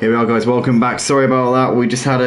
Here we are, guys. Welcome back. Sorry about that. We just had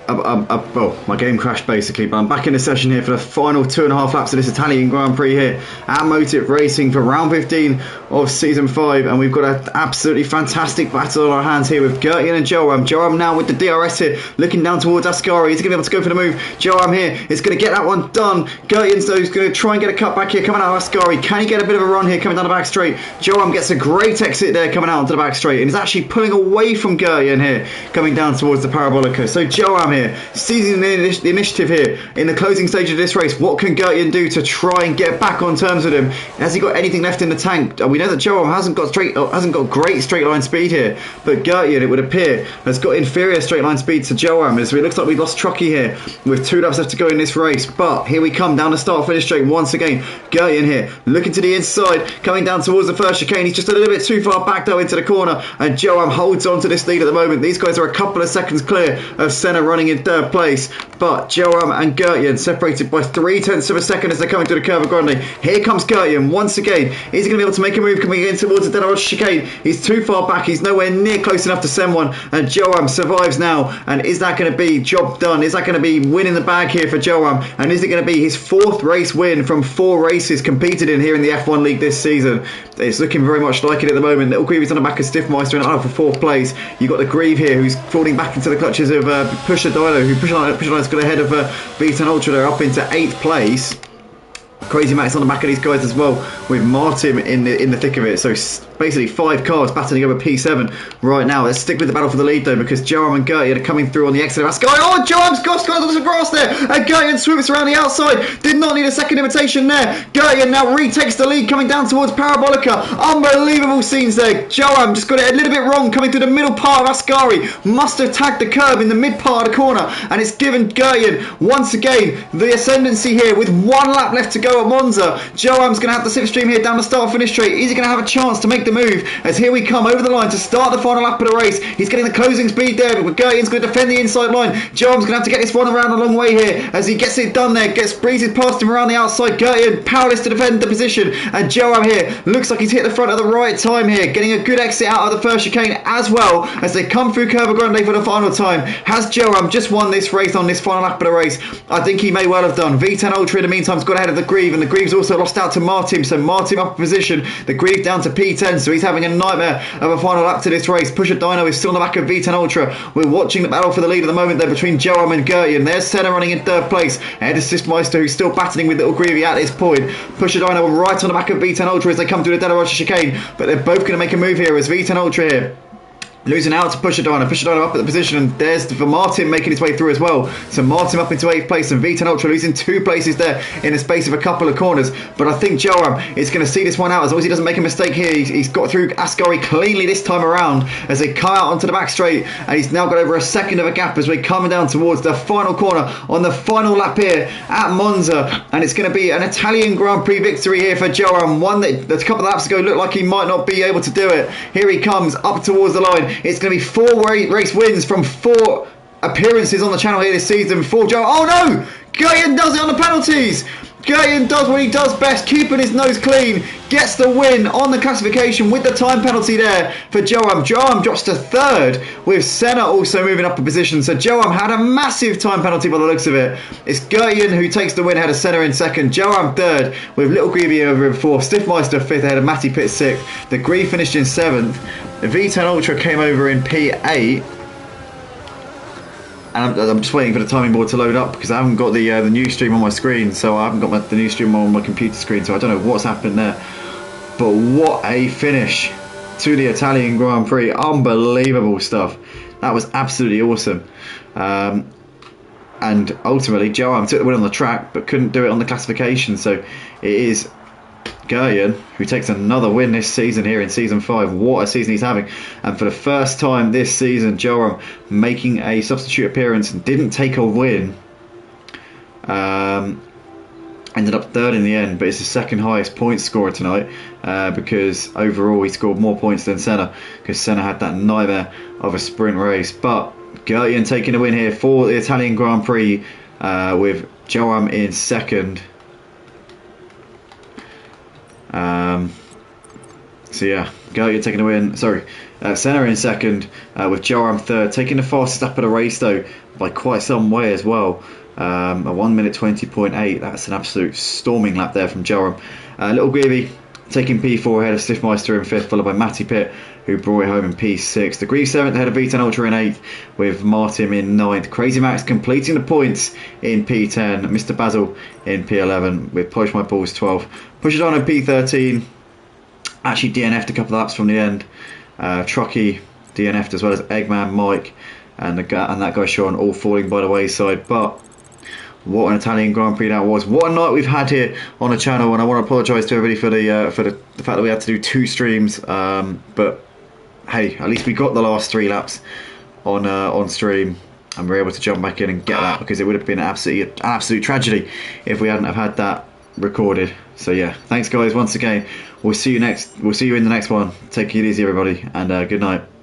well, my game crashed basically, but I'm back in the session here for the final 2.5 laps of this Italian Grand Prix here at Motive Racing for round 15 of season 5, and we've got an absolutely fantastic battle on our hands here with Gertian and Joram. Joram now with the DRS here, looking down towards Ascari. He's going to be able to go for the move. Joram here is going to get that one done. Gertian's though is going to try and get a cut back here coming out of Ascari. Can he get a bit of a run here coming down the back straight? Joram gets a great exit there coming out onto the back straight and is actually pulling away from Gertian here coming down towards the Parabolica. So Joram here seizing the initiative here in the closing stage of this race. What can Gertian do to try and get back on terms with him? Has he got anything left in the tank? We know that Joram hasn't got great straight line speed here, but Gertian, it would appear, has got inferior straight line speed to Joram. So it looks like we've lost Truckee here with 2 laps left to go in this race. But here we come down the start finish straight once again. Gertian here looking to the inside, coming down towards the first chicane. He's just a little bit too far back though into the corner, and Joram holds on to this lead at the moment. These guys are a couple of seconds clear of Senna running in third place, but Joram and Gertian separated by 0.3 of a second as they're coming to the Curva Grande. Here comes Gertian once again. Is he going to be able to make a move coming in towards the Della Rocha chicane? He's too far back. He's nowhere near close enough to send one, and Joram survives now. And is that going to be job done? Is that going to be winning the bag here for Joram? And is it going to be his 4th race win from 4 races competed in here in the F1 League this season? It's looking very much like it at the moment. Little Grieve is on the back of Stiffmeister and for 4th place. You've got the Grieve here who's falling back into the clutches of Pusher Dino, who Pusher's got ahead of V10 Ultra there up into 8th place. Crazy Max on the back of these guys as well, with Martin in the thick of it. So basically 5 cars battling over P7 right now. Let's stick with the battle for the lead though, because Joram and Gertian are coming through on the exit of Ascari. Oh, Joram's got onto the grass there, and Gertian swoops around the outside. Did not need a second invitation there. Gertian now retakes the lead coming down towards Parabolica. Unbelievable scenes there. Joram just got it a little bit wrong coming through the middle part of Ascari. Must have tagged the curb in the mid part of the corner, and it's given Gertian once again the ascendancy here with 1 lap left to go at Monza. Joram's going to have the slipstream here down the start finish straight. Is he going to have a chance to make the move as here we come over the line to start the final lap of the race? He's getting the closing speed there, but Gertian's going to defend the inside line. Joram's going to have to get this one around a long way here as he gets it done there, breezes past him around the outside. Gertian powerless to defend the position, and Joram here looks like he's hit the front at the right time here, getting a good exit out of the first chicane as well as they come through Curva Grande for the final time. Has Joram just won this race on this final lap of the race? I think he may well have done. V10 Ultra in the meantime has got ahead of the Grieve, and the Grieve's also lost out to Martin, so Martin up position, the Grieve down to P10, so he's having a nightmare of a final lap to this race. Pusher Dino is still on the back of V10 Ultra. We're watching the battle for the lead at the moment there between Joram and Gertian. There's Senna running in 3rd place, ahead of Stiffmeister, who's still battling with Little Grievy at this point. Pusher Dino right on the back of V10 Ultra as they come through the Della Rocha chicane, but they're both going to make a move here as V10 Ultra here losing out to Pusher Dino. Pusher Dino up at the position, and there's for Martin making his way through as well. So Martin up into 8th place, and V10 Ultra losing 2 places there in the space of a couple of corners. But I think Joram is going to see this one out as long as he doesn't make a mistake here. He's got through Ascari cleanly this time around as they come out onto the back straight, and he's now got over a second of a gap as we're coming down towards the final corner on the final lap here at Monza. And it's going to be an Italian Grand Prix victory here for Joram, one that a couple of laps ago looked like he might not be able to do it. Here he comes up towards the line. It's going to be 4 race wins from 4 appearances on the channel here this season for Joe. Oh no! Gertian does it on the penalties! Gertian does what he does best, keeping his nose clean, gets the win on the classification with the time penalty there for Joram. Joram drops to 3rd with Senna also moving up a position, so Joram had a massive time penalty by the looks of it. It's Gertian who takes the win ahead of Senna in 2nd, Joram 3rd with Little Greavy over in 4th, Stiffmeister 5th ahead of Matty Pitt 6th, the Grieve finished in 7th, the V10 Ultra came over in P8. And I'm just waiting for the timing board to load up because I haven't got the news stream on my screen, so I haven't got the news stream on my computer screen, so I don't know what's happened there. But what a finish to the Italian Grand Prix. Unbelievable stuff. That was absolutely awesome. And ultimately, Joram took the win on the track but couldn't do it on the classification, so it is Gertian who takes another win this season here in season 5. What a season he's having, and for the first time this season Joram making a substitute appearance and didn't take a win. Ended up 3rd in the end, but it's the 2nd highest point scorer tonight because overall he scored more points than Senna, because Senna had that nightmare of a sprint race. But Gertian taking a win here for the Italian Grand Prix with Joram in 2nd. So yeah, Goated taking the win. Sorry, Senna in second, with Joram third, taking the fastest lap of the race though by quite some way as well. A 1 minute 20.8. That's an absolute storming lap there from Joram. Little Greavy taking P4 ahead of Stiffmeister in fifth, followed by Matty Pitt, who brought it home in P6. The Grease 7th ahead of V10 Ultra in 8th, with Martin in 9th. Crazy Max completing the points in P10. Mr. Basil in P11, with Polish My Balls 12. Pushes on in P13. Actually DNF'd a couple of laps from the end. Truckee DNF'd as well as Eggman, Mike, and that guy Sean, all falling by the wayside. But what an Italian Grand Prix that was. What a night we've had here on the channel, and I want to apologise to everybody for the fact that we had to do 2 streams. But hey, at least we got the last 3 laps on stream, and we're able to jump back in and get that, because it would have been an absolute tragedy if we hadn't have had that recorded. So yeah, thanks guys once again. We'll see you in the next one. Take it easy everybody, and good night.